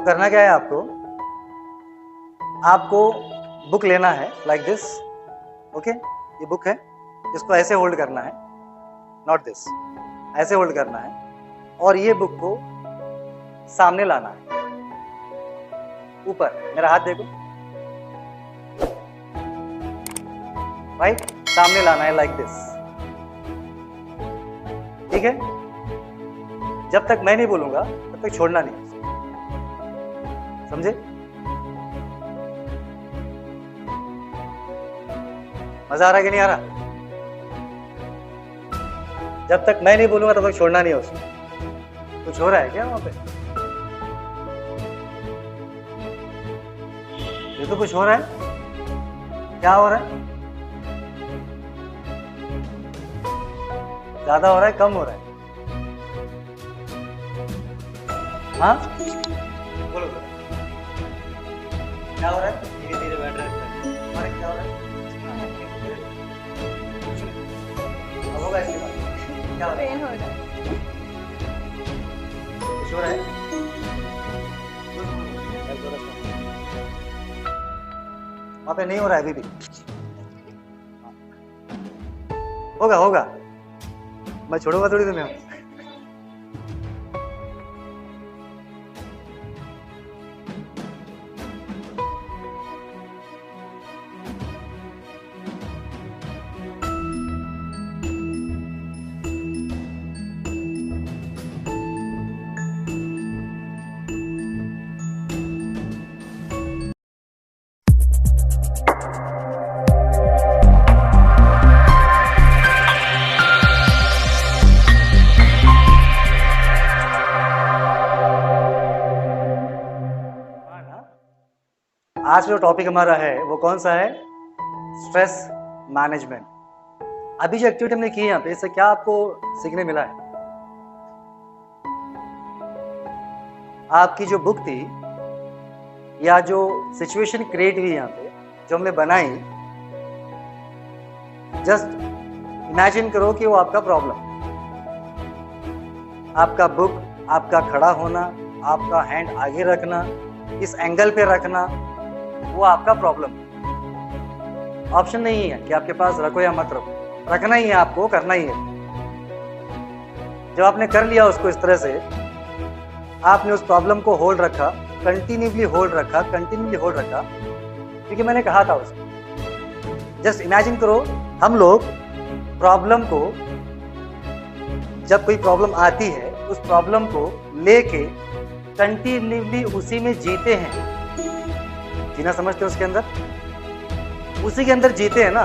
तो करना क्या है आपको बुक लेना है लाइक दिस, ओके। ये बुक है, इसको ऐसे होल्ड करना है, नॉट दिस, ऐसे होल्ड करना है और ये बुक को सामने लाना है, ऊपर। मेरा हाथ देखो, राइट, सामने लाना है लाइक दिस, ठीक है। जब तक मैं नहीं बोलूंगा तब तक छोड़ना नहीं, समझे? मजा आ रहा है कि नहीं आ रहा? जब तक मैं नहीं बोलूंगा तब तक छोड़ना नहीं है उसको। कुछ हो रहा है क्या वहां पे? ये तो कुछ हो रहा है। क्या हो रहा है? ज्यादा हो रहा है, कम हो रहा है? हाँ, बोलो बोलो, क्या हो रहा है? धीरे धीरे बैठ रहा है। अरे क्या हो रहा है? अब होगा इसके बाद। क्या हो रहा है? पेन हो रहा है। कुछ हो रहा है? वहाँ पे नहीं हो रहा है अभी भी। होगा होगा, मैं छोड़ूंगा थोड़ी देर में। आज जो टॉपिक हमारा है वो कौन सा है? Stress management. अभी जो एक्टिविटी हमने की यहाँ पे, इससे क्या आपको सीखने मिला है? आपकी जो बुक थी या जो सिचुएशन क्रिएट हुई यहाँ पे, जो हमने बनाई, जस्ट इमेजिन करो कि वो आपका प्रॉब्लम, आपका बुक, आपका खड़ा होना, आपका हैंड आगे रखना, इस एंगल पे रखना, वो आपका प्रॉब्लम। ऑप्शन नहीं है कि आपके पास रखो या मत रखो, रखना ही है, आपको करना ही है। जब आपने कर लिया उसको इस तरह से, आपने उस प्रॉब्लम को होल्ड रखा, कंटिन्यूअसली होल्ड रखा, कंटिन्यूअसली होल्ड रखा, क्योंकि मैंने कहा था उसको। जस्ट इमेजिन करो, हम लोग प्रॉब्लम को, जब कोई प्रॉब्लम आती है, उस प्रॉब्लम को लेके कंटिन्यूअसली उसी में जीते हैं। जीना समझते हो? उसके अंदर, उसी के अंदर जीते हैं ना,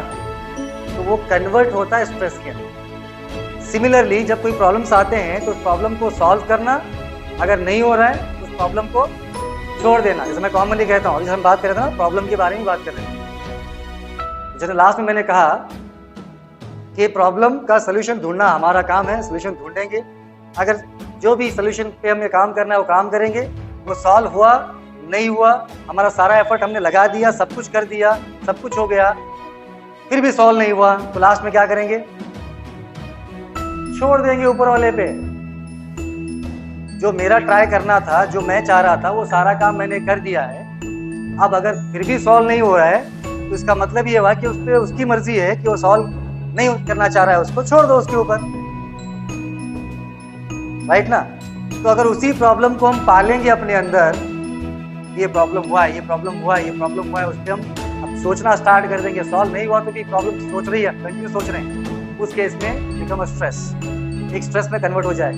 तो वो कन्वर्ट होता है स्ट्रेस के अंदर। सिमिलरली जब कोई प्रॉब्लम्स आते हैं तो उस प्रॉब्लम को सॉल्व करना, अगर नहीं हो रहा है उस प्रॉब्लम को छोड़ देना। जैसे मैं कॉमनली कहता हूँ, जैसे हम बात कर रहे थे ना, प्रॉब्लम के बारे में बात कर रहे थे, जैसे लास्ट में मैंने कहा कि प्रॉब्लम का सोल्यूशन ढूंढना हमारा काम है, सोल्यूशन ढूंढेंगे। अगर जो भी सोल्यूशन पे हमें काम करना है वो काम करेंगे, वो सॉल्व हुआ नहीं हुआ, हमारा सारा एफर्ट हमने लगा दिया, सब कुछ कर दिया, सब कुछ हो गया, फिर भी सॉल्व नहीं हुआ, तो लास्ट में क्या करेंगे? छोड़ देंगे ऊपर वाले पे। जो मेरा ट्राई करना था, जो मैं चाह रहा था, वो सारा काम मैंने कर दिया है। अब अगर फिर भी सॉल्व नहीं हो रहा है तो इसका मतलब ये हुआ कि उस पे उसकी मर्जी है कि वो सॉल्व नहीं करना चाह रहा है, उसको छोड़ दो उसके ऊपर, राइट ना? तो अगर उसी प्रॉब्लम को हम पालेंगे अपने अंदर, ये प्रॉब्लम हुआ है, ये प्रॉब्लम हुआ है, ये प्रॉब्लम हुआ है, उस पर हम अब सोचना स्टार्ट कर देंगे। सॉल्व नहीं हुआ तो भी प्रॉब्लम सोच रही है, कंटिन्यू सोच रहे हैं, उस केस में बिकम अ स्ट्रेस, एक स्ट्रेस में कन्वर्ट हो जाए।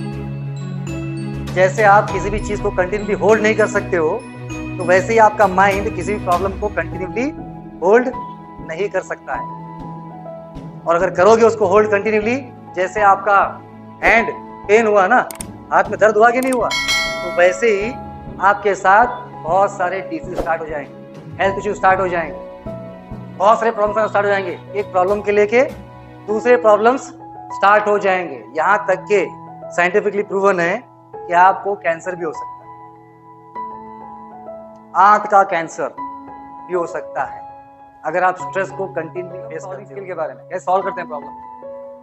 जैसे आप किसी भी चीज को कंटिन्यूली होल्ड नहीं कर सकते हो, तो वैसे ही आपका माइंड किसी भी प्रॉब्लम को कंटिन्यूली होल्ड नहीं कर सकता है। और अगर करोगे उसको होल्ड कंटिन्यूली, जैसे आपका हैंड पेन हुआ ना, हाथ में दर्द हुआ कि नहीं हुआ, तो वैसे ही आपके साथ बहुत सारे डिसीज स्टार्ट हो जाएंगे, हेल्थ इश्यू स्टार्ट हो जाएंगे, बहुत सारे प्रॉब्लम्स स्टार्ट हो जाएंगे। एक प्रॉब्लम के लेके दूसरे प्रॉब्लम्स स्टार्ट हो जाएंगे, यहाँ तक के साइंटिफिकली प्रूवन है कि आपको कैंसर भी हो सकता है, आंत का कैंसर भी हो सकता है, अगर आप स्ट्रेस को कंटिन्यू फेस करते हो। स्किल के बारे में कैसे सॉल्व करते हैं प्रॉब्लम?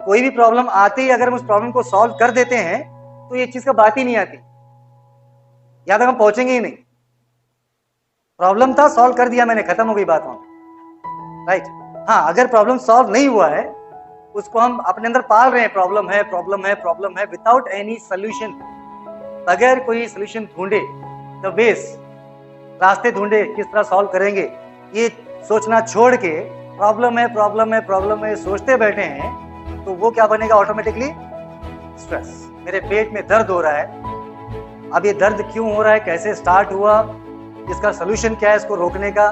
कोई भी प्रॉब्लम आते ही अगर हम उस प्रॉब्लम को सॉल्व कर देते हैं तो ये चीज का बात ही नहीं आती, यहाँ तक हम पहुंचेंगे ही नहीं। प्रॉब्लम था, सॉल्व कर दिया मैंने, खत्म हो गई बात वहां, राइट। हाँ, अगर प्रॉब्लम सॉल्व नहीं हुआ है, उसको हम अपने अंदर पाल रहे हैं, प्रॉब्लम है प्रॉब्लम है प्रॉब्लम है, विदाउट एनी सोल्यूशन, बगैर कोई सोल्यूशन ढूंढे, द वेज, रास्ते ढूंढे किस तरह सॉल्व करेंगे, ये सोचना छोड़ के प्रॉब्लम है प्रॉब्लम है प्रॉब्लम है सोचते बैठे हैं, तो वो क्या बनेगा ऑटोमेटिकली? स्ट्रेस। मेरे पेट में दर्द हो रहा है, अब ये दर्द क्यों हो रहा है, कैसे स्टार्ट हुआ, इसका सोल्यूशन क्या है इसको रोकने का,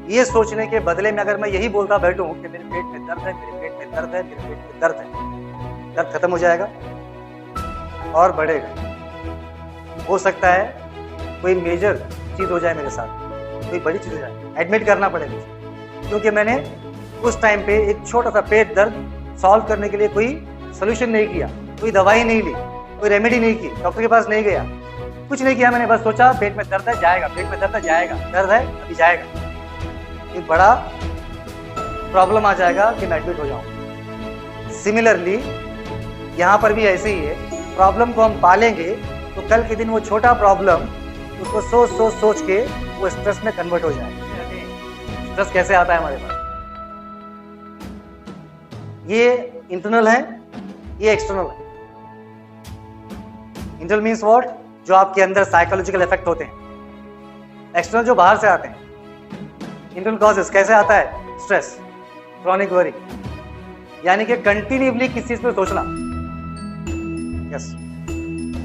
ये सोचने के बदले में अगर मैं यही बोलता बैठूं कि मेरे पेट में दर्द है, मेरे पेट में दर्द है, मेरे पेट में दर्द है, दर्द खत्म हो जाएगा और बढ़ेगा। हो सकता है कोई मेजर चीज हो जाए मेरे साथ, कोई बड़ी चीज हो जाए, एडमिट करना पड़ेगा, क्योंकि मैंने उस टाइम पे एक छोटा सा पेट दर्द सॉल्व करने के लिए कोई सोल्यूशन नहीं किया, कोई दवाई नहीं ली, कोई रेमेडी नहीं की, डॉक्टर के पास नहीं गया, कुछ नहीं किया, मैंने बस सोचा पेट में दर्द है जाएगा, पेट में दर्द है जाएगा, दर्द है अभी जाएगा, एक बड़ा प्रॉब्लम आ जाएगा कि मैं एडमिट हो जाऊं। सिमिलरली यहाँ पर भी ऐसे ही है, प्रॉब्लम को हम पालेंगे तो कल के दिन वो छोटा प्रॉब्लम उसको सोच के वो स्ट्रेस में कन्वर्ट हो जाएगा। स्ट्रेस कैसे आता है हमारे पास? ये इंटरनल है, ये एक्सटर्नल है। Internal means what? जो आपके अंदर साइकोलॉजिकल इफेक्ट होते हैं। एक्सटर्नल जो बाहर से आते हैं। इंटरनल कॉजेस कैसे आता है? स्ट्रेस, क्रॉनिक वरी, यानी कि कंटिन्यूअसली किसी चीज पे सोचना। यस,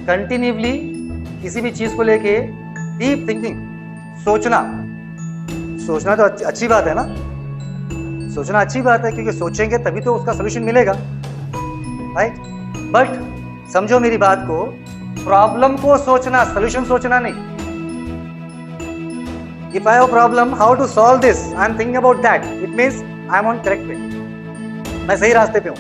कंटिन्यूअसली किसी भी चीज को लेके डीप थिंकिंग, सोचना तो अच्छी बात है ना, सोचना अच्छी बात है, क्योंकि सोचेंगे तभी तो उसका सोल्यूशन मिलेगा, राइट। बट समझो मेरी बात को, प्रॉब्लम को सोचना, सोल्यूशन सोचना नहीं। If I have a problem, how to solve this? I am thinking about that. It means I am on correct way. मैं सही रास्ते पे हूँ,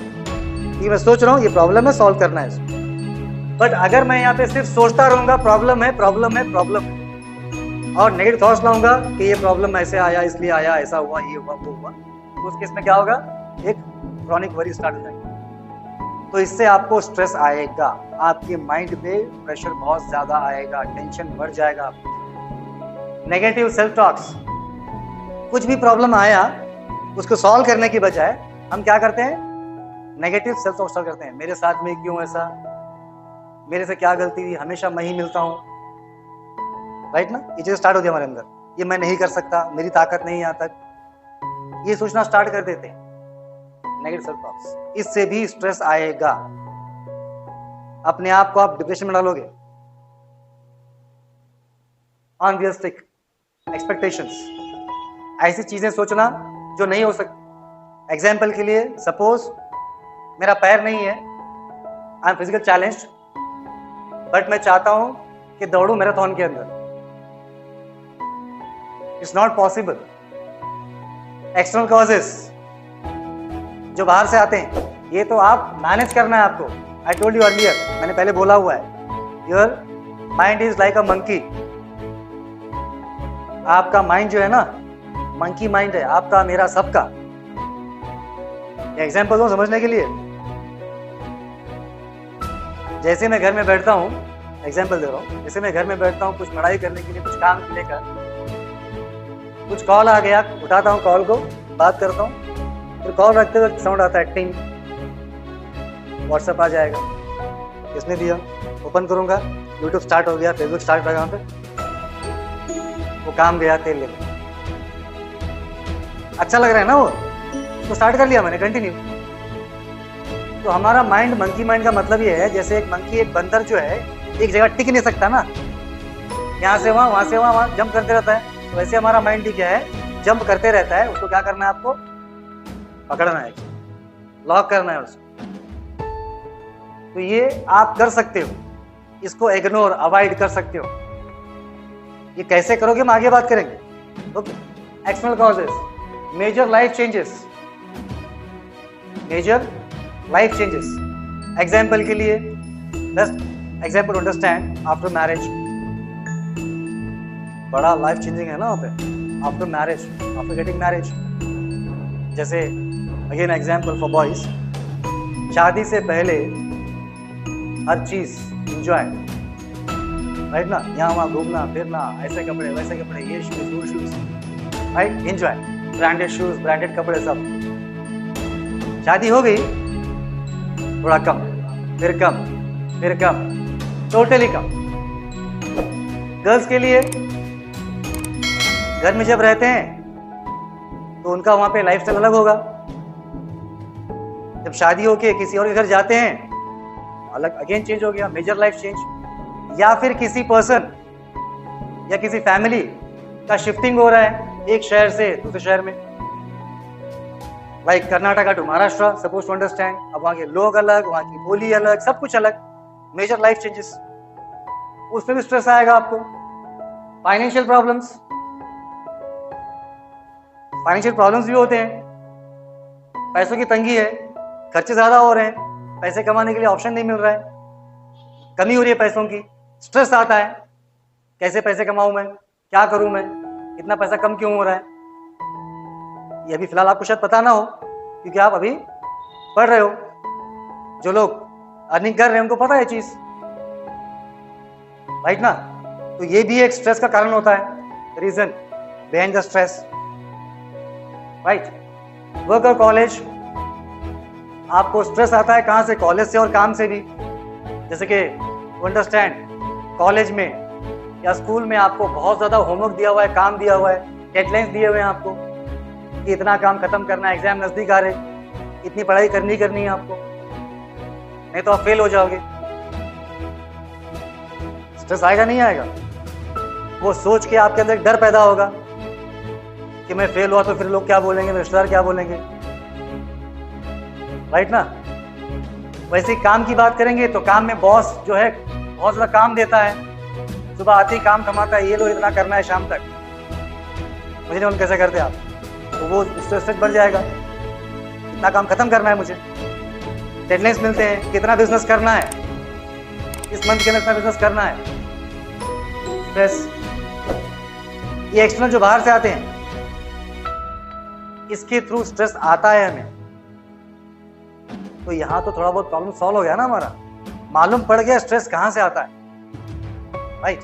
ये मैं सोच रहा हूँ, ये प्रॉब्लम है, सॉल्व करना है इसको। बट अगर मैं यहाँ पे सिर्फ सोचता रहूंगा प्रॉब्लम है प्रॉब्लम है प्रॉब्लम है, और नेगेटिव थॉट्स लाऊंगा कि ये प्रॉब्लम ऐसे आया, इसलिए आया, ऐसा हुआ, ये हुआ, वो हुआ, तो उस केस में क्या होगा? एक क्रॉनिक वरी स्टार्ट हो जाएगी। तो इससे आपको स्ट्रेस आएगा, आपके माइंड पे प्रेशर बहुत ज्यादा आएगा, टेंशन बढ़ जाएगा। नेगेटिव सेल्फ टॉक्स, कुछ भी प्रॉब्लम आया उसको सॉल्व करने की बजाय हम क्या करते हैं? नेगेटिव सेल्फ टॉक्स करते हैं। मेरे साथ में क्यों ऐसा, मेरे से क्या गलती हुई, हमेशा मैं ही मिलता हूं, राइट ना। ये चीज स्टार्ट होती है हमारे अंदर, ये मैं नहीं कर सकता, मेरी ताकत नहीं यहाँ तक, ये सोचना स्टार्ट कर देते हैं, नेगेटिव सेल्फ टॉक्स। इससे भी स्ट्रेस आएगा, अपने आप को आप डिप्रेशन में डालोगे। अनरियलिस्टिक एक्सपेक्टेशंस, ऐसी चीजें सोचना जो नहीं हो सकती। एग्जाम्पल के लिए, सपोज मेरा पैर नहीं है, I am physical challenged, but मैं चाहता हूं कि दौड़ूं मैराथन के अंदर, it's not possible. External causes जो बाहर से आते हैं, ये तो आप मैनेज करना है आपको। आई टोल्ड यू अर्लियर, मैंने पहले बोला हुआ है, your mind is like a monkey. आपका माइंड जो है ना, मंकी माइंड है, आपका, मेरा, सबका। एग्जाम्पल दो समझने के लिए। जैसे मैं घर में बैठता हूँ, एग्जाम्पल दे रहा हूँ, जैसे मैं घर में बैठता हूँ कुछ पढ़ाई करने के लिए, कुछ काम को लेकर, कुछ कॉल आ गया, उठाता हूँ कॉल को, बात करता हूँ, फिर कॉल रखते वक्त साउंड आता है टिंग, व्हाट्सएप आ जाएगा, किसने दिया, ओपन करूंगा, यूट्यूब स्टार्ट हो गया, फेसबुक स्टार्ट हो गया, वहां पे वो काम गया तेल लेकर। अच्छा लग रहा है ना वो, तो स्टार्ट कर लिया मैंने, कंटिन्यू। तो हमारा माइंड, मंकी माइंड का मतलब ये है, जैसे एक मंकी, एक बंदर जो है एक जगह टिक नहीं सकता ना, यहाँ से वहां, वहां से वहां जंप करते रहता है, तो वैसे हमारा माइंड भी क्या है, जंप करते रहता है। उसको क्या करना है, आपको पकड़ना है, लॉक करना है उसको। तो ये आप कर सकते हो, इसको इग्नोर, अवॉइड कर सकते हो। ये कैसे करोगे हम आगे बात करेंगे। Okay, external causes, major life changes, major life changes. Example के लिए, best example understand, after marriage, बड़ा लाइफ चेंजिंग है ना वहाँ पे, after marriage, after getting marriage. जैसे अगेन एग्जाम्पल फॉर बॉयज, शादी से पहले हर चीज इंजॉय, राइट ना, यहाँ वहाँ घूमना फिरना, ऐसे कपड़े वैसे कपड़े, ये शूज वो shoes, right, enjoy, branded shoes branded कपड़े सब। शादी हो गई, थोड़ा कम, फिर कम, फिर कम, टोटली कम। गर्ल्स के लिए घर में जब रहते हैं तो उनका वहां पे लाइफस्टाइल अलग होगा। जब शादी होके किसी और के घर जाते हैं, अलग, अगेन चेंज हो गया, मेजर लाइफ चेंज। या फिर किसी पर्सन या किसी फैमिली का शिफ्टिंग हो रहा है एक शहर से दूसरे शहर में, like Karnataka to Maharashtra, suppose to understand. अब वहां के लोग अलग, वहां की बोली अलग, सब कुछ अलग, मेजर लाइफ चेंजेस। उसमें भी स्ट्रेस आएगा आपको। फाइनेंशियल प्रॉब्लम्स, फाइनेंशियल प्रॉब्लम्स भी होते हैं, पैसों की तंगी है, खर्चे ज्यादा हो रहे हैं, पैसे कमाने के लिए ऑप्शन नहीं मिल रहा है, कमी हो रही है पैसों की, स्ट्रेस आता है, कैसे पैसे कमाऊं मैं, क्या करूं मैं, इतना पैसा कम क्यों हो रहा है। ये अभी फिलहाल आपको शायद पता ना हो क्योंकि आप अभी पढ़ रहे हो। जो लोग अर्निंग कर रहे हैं उनको पता है चीज, राइट ना। तो ये भी एक स्ट्रेस का कारण होता है, reason behind the stress, right. Work और कॉलेज, आपको स्ट्रेस आता है कहां से, कॉलेज से और काम से भी। जैसे कि अंडरस्टैंड, कॉलेज में या स्कूल में आपको बहुत ज्यादा होमवर्क दिया हुआ है, काम दिया हुआ है, डेडलाइंस दिए हुए हैं आपको कि इतना काम खत्म करना है, एग्जाम नजदीक आ रहे, इतनी पढ़ाई करनी है आपको, नहीं तो आप फेल हो जाओगे। स्ट्रेस आएगा नहीं आएगा? वो सोच के आपके अंदर एक डर पैदा होगा कि मैं फेल हुआ तो फिर लोग क्या बोलेंगे, मेरे रिश्तेदार क्या बोलेंगे, राइट ना। वैसे काम की बात करेंगे तो काम में बॉस जो है बहुत ज्यादा काम देता है, सुबह आते ही काम कमाता है, ये लो इतना करना है शाम तक, मुझे नहीं कैसे करते आप, तो वो स्ट्रेस बढ़ जाएगा, इतना काम खत्म करना है मुझे, डेडलाइंस मिलते हैं, कितना बिजनेस करना है, इस मंथ के अंदर इतना बिजनेस करना है, स्ट्रेस। ये एक्सटर्नल जो बाहर से आते हैं इसके थ्रू स्ट्रेस आता है हमें। तो यहां तो थोड़ा बहुत प्रॉब्लम सॉल्व हो गया ना हमारा, मालूम पड़ गया स्ट्रेस कहां से आता है, राइट।